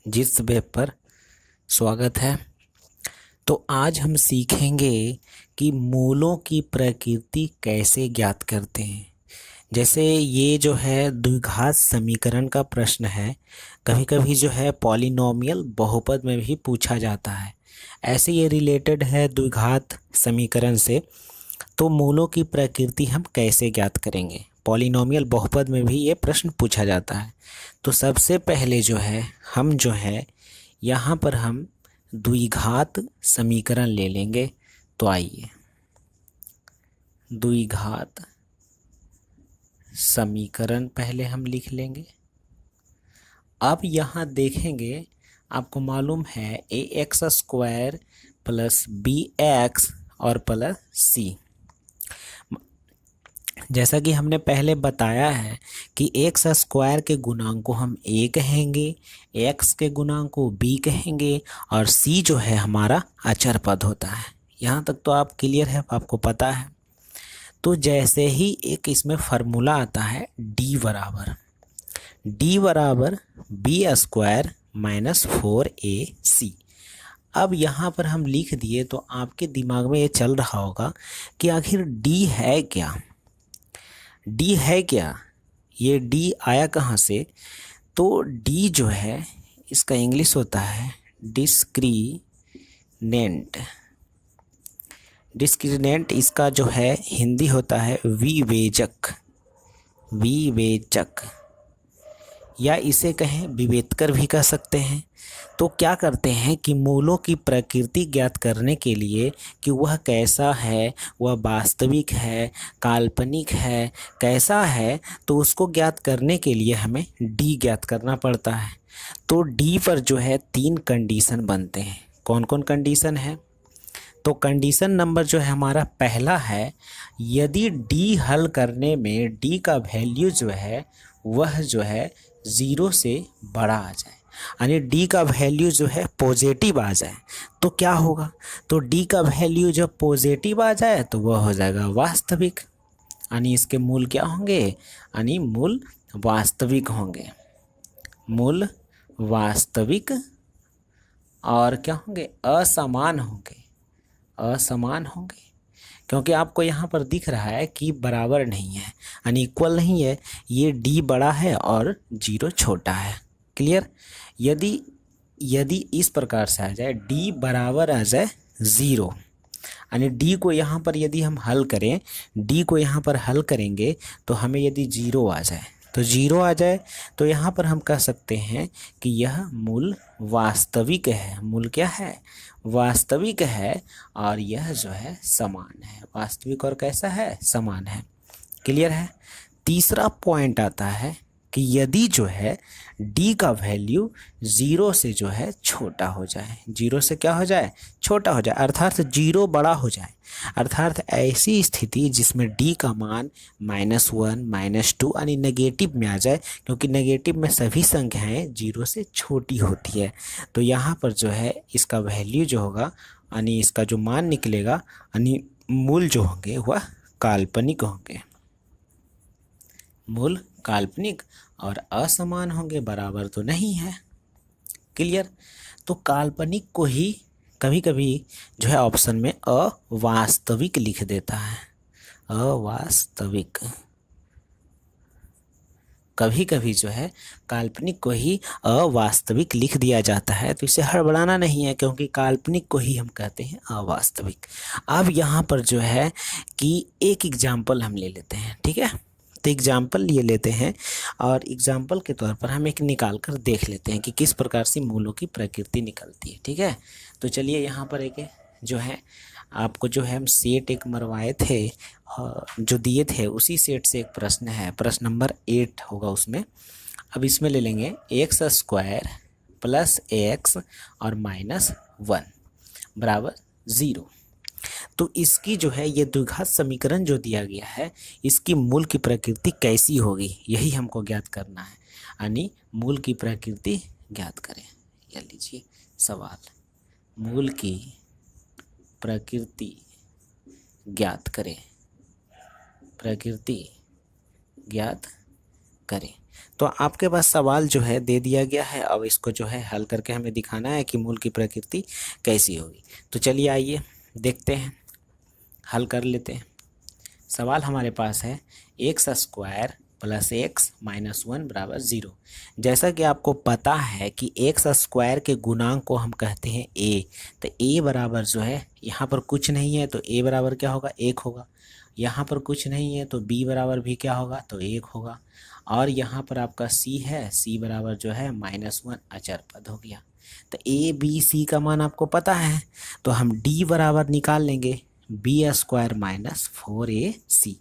जिस वेब पर स्वागत है। तो आज हम सीखेंगे कि मूलों की प्रकृति कैसे ज्ञात करते हैं। जैसे ये जो है द्विघात समीकरण का प्रश्न है, कभी कभी जो है पॉलिनोमियल बहुपद में भी पूछा जाता है। ऐसे ये रिलेटेड है द्विघात समीकरण से। तो मूलों की प्रकृति हम कैसे ज्ञात करेंगे, पॉलिनोमियल बहुपद में भी ये प्रश्न पूछा जाता है। तो सबसे पहले जो है हम जो है यहाँ पर हम द्विघात समीकरण ले लेंगे। तो आइए द्विघात समीकरण पहले हम लिख लेंगे। अब यहाँ देखेंगे, आपको मालूम है a x square plus b x और प्लस सी। जैसा कि हमने पहले बताया है कि एक्स स्क्वायर के गुणांक को हम ए कहेंगे, एक्स के गुणांक को बी कहेंगे और सी जो है हमारा अचर पद होता है। यहाँ तक तो आप क्लियर है, आपको पता है। तो जैसे ही एक इसमें फार्मूला आता है डी बराबर बी स्क्वायर माइनस 4ac। अब यहाँ पर हम लिख दिए तो आपके दिमाग में ये चल रहा होगा कि आखिर डी है क्या, डी है क्या, ये डी आया कहाँ से। तो डी जो है इसका इंग्लिश होता है डिस्क्रिमिनेंट। डिस्क्रिमिनेंट इसका जो है हिंदी होता है विवेचक। विवेचक या इसे कहें विवेतकर भी कह सकते हैं। तो क्या करते हैं कि मूलों की प्रकृति ज्ञात करने के लिए कि वह कैसा है, वह वास्तविक है, काल्पनिक है, कैसा है, तो उसको ज्ञात करने के लिए हमें डी ज्ञात करना पड़ता है। तो डी पर जो है 3 कंडीशन बनते हैं। कौन कौन कंडीशन है? तो कंडीशन नंबर जो है हमारा पहला है, यदि डी हल करने में डी का वैल्यू जो है वह जो है 0 से बड़ा आ जाए, यानी डी का वैल्यू जो है पॉजिटिव आ जाए, तो क्या होगा। तो डी का वैल्यू जब पॉजिटिव आ जाए तो वह हो जाएगा वास्तविक, यानी इसके मूल क्या होंगे, यानी मूल वास्तविक होंगे। मूल वास्तविक और क्या होंगे, असमान होंगे। असमान होंगे क्योंकि आपको यहाँ पर दिख रहा है कि बराबर नहीं है, अनइक्वल नहीं है। ये डी बड़ा है और 0 छोटा है। क्लियर। यदि यदि इस प्रकार से आ जाए, डी बराबर आ जाए 0, यानी डी को यहाँ पर यदि हम हल करें, डी को यहाँ पर हल करेंगे तो हमें यदि 0 आ जाए, तो 0 आ जाए तो यहाँ पर हम कह सकते हैं कि यह मूल वास्तविक है। मूल क्या है, वास्तविक है और यह जो है समान है। वास्तविक और कैसा है, समान है। क्लियर है। तीसरा पॉइंट आता है कि यदि जो है डी का वैल्यू 0 से जो है छोटा हो जाए, 0 से क्या हो जाए, छोटा हो जाए, अर्थात 0 बड़ा हो जाए। अर्थात ऐसी स्थिति जिसमें डी का मान -1 -2 यानी नेगेटिव में आ जाए, क्योंकि नेगेटिव में सभी संख्याएं 0 से छोटी होती है। तो यहाँ पर जो है इसका वैल्यू जो होगा, यानी इसका जो मान निकलेगा, यानी मूल जो होंगे वह काल्पनिक होंगे। मूल काल्पनिक और असमान होंगे, बराबर तो नहीं है। क्लियर। तो काल्पनिक को ही कभी कभी जो है ऑप्शन में अवास्तविक लिख देता है। अवास्तविक, कभी कभी जो है काल्पनिक को ही अवास्तविक लिख दिया जाता है। तो इसे हड़बड़ाना नहीं है, क्योंकि काल्पनिक को ही हम कहते हैं अवास्तविक। अब यहाँ पर जो है कि एक एग्जाम्पल हम ले लेते हैं, ठीक है। तो एग्जाम्पल ये लेते हैं और एग्जाम्पल के तौर पर हम एक निकाल कर देख लेते हैं कि किस प्रकार से मूलों की प्रकृति निकलती है, ठीक है। तो चलिए यहाँ पर एक जो है आपको जो है हम सेट एक मरवाए थे, जो दिए थे उसी सेट से एक प्रश्न है, प्रश्न नंबर 8 होगा उसमें। अब इसमें ले लेंगे एक्स स्क्वायर प्लस एक्स और -1 बराबर 0। तो इसकी जो है ये द्विघात समीकरण जो दिया गया है, इसकी मूल की प्रकृति कैसी होगी, यही हमको ज्ञात करना है। यानी मूल की प्रकृति ज्ञात करें। या लीजिए सवाल, मूल की प्रकृति ज्ञात करें। प्रकृति ज्ञात करें। तो आपके पास सवाल जो है दे दिया गया है, अब इसको जो है हल करके हमें दिखाना है कि मूल की प्रकृति कैसी होगी। तो चलिए आइए देखते हैं, हल कर लेते हैं। सवाल हमारे पास है x square plus x minus 1 बराबर 0। जैसा कि आपको पता है कि एक्स स्क्वायर के गुणांक को हम कहते हैं ए, तो ए बराबर जो है यहाँ पर कुछ नहीं है तो ए बराबर क्या होगा, 1 होगा। यहाँ पर कुछ नहीं है तो बी बराबर भी क्या होगा, तो 1 होगा। और यहाँ पर आपका सी है, सी बराबर जो है -1 अचर पद हो गया। तो ए बी सी का मान आपको पता है, तो हम डी बराबर निकाल लेंगे बी स्क्वायर माइनस 4ac।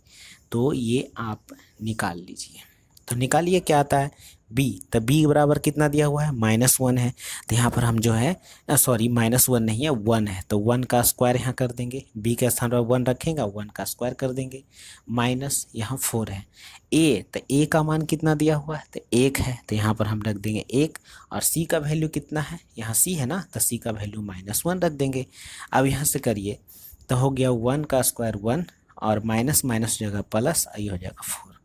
तो ये आप निकाल लीजिए। तो निकालिए क्या आता है b, तो b बराबर कितना दिया हुआ है, -1 है। तो यहाँ पर हम जो है सॉरी -1 नहीं है 1 है, तो 1 का स्क्वायर यहाँ कर देंगे, b के स्थान पर 1 रखेंगे, 1 का स्क्वायर कर देंगे, माइनस यहाँ 4 है। a, तो a का मान कितना दिया हुआ है, तो 1 है, तो यहाँ पर हम रख देंगे 1। और c का वैल्यू कितना है, यहाँ c है ना, तो c का वैल्यू -1 रख देंगे। अब यहाँ से करिए तो हो गया 1 का स्क्वायर 1 और माइनस माइनस जगह प्लस, ये हो जाएगा 4।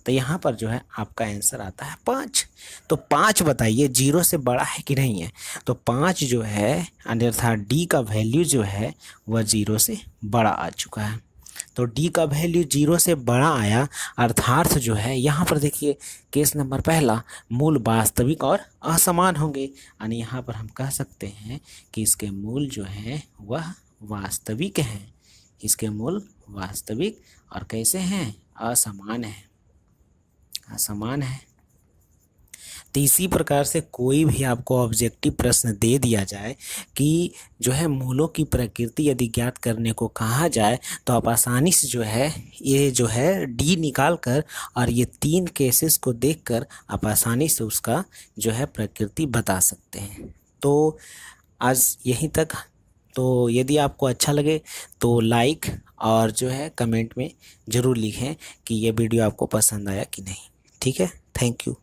तो यहाँ पर जो है आपका आंसर आता है 5। तो 5 बताइए 0 से बड़ा है कि नहीं है, तो 5 जो है अर्थात डी का वैल्यू जो है वह 0 से बड़ा आ चुका है। तो डी का वैल्यू 0 से बड़ा आया, अर्थात जो है यहाँ पर देखिए केस नंबर पहला, मूल वास्तविक और असमान होंगे, यानी यहाँ पर हम कह सकते हैं कि इसके मूल जो है वह वास्तविक हैं। इसके मूल वास्तविक और कैसे हैं, असमान है, असमान है। तो इसी प्रकार से कोई भी आपको ऑब्जेक्टिव प्रश्न दे दिया जाए कि जो है मूलों की प्रकृति यदि ज्ञात करने को कहा जाए, तो आप आसानी से जो है ये जो है डी निकाल कर और ये 3 केसेस को देखकर आप आसानी से उसका जो है प्रकृति बता सकते हैं। तो आज यहीं तक। तो यदि आपको अच्छा लगे तो लाइक और जो है कमेंट में ज़रूर लिखें कि ये वीडियो आपको पसंद आया कि नहीं। ठीक है, थैंक यू।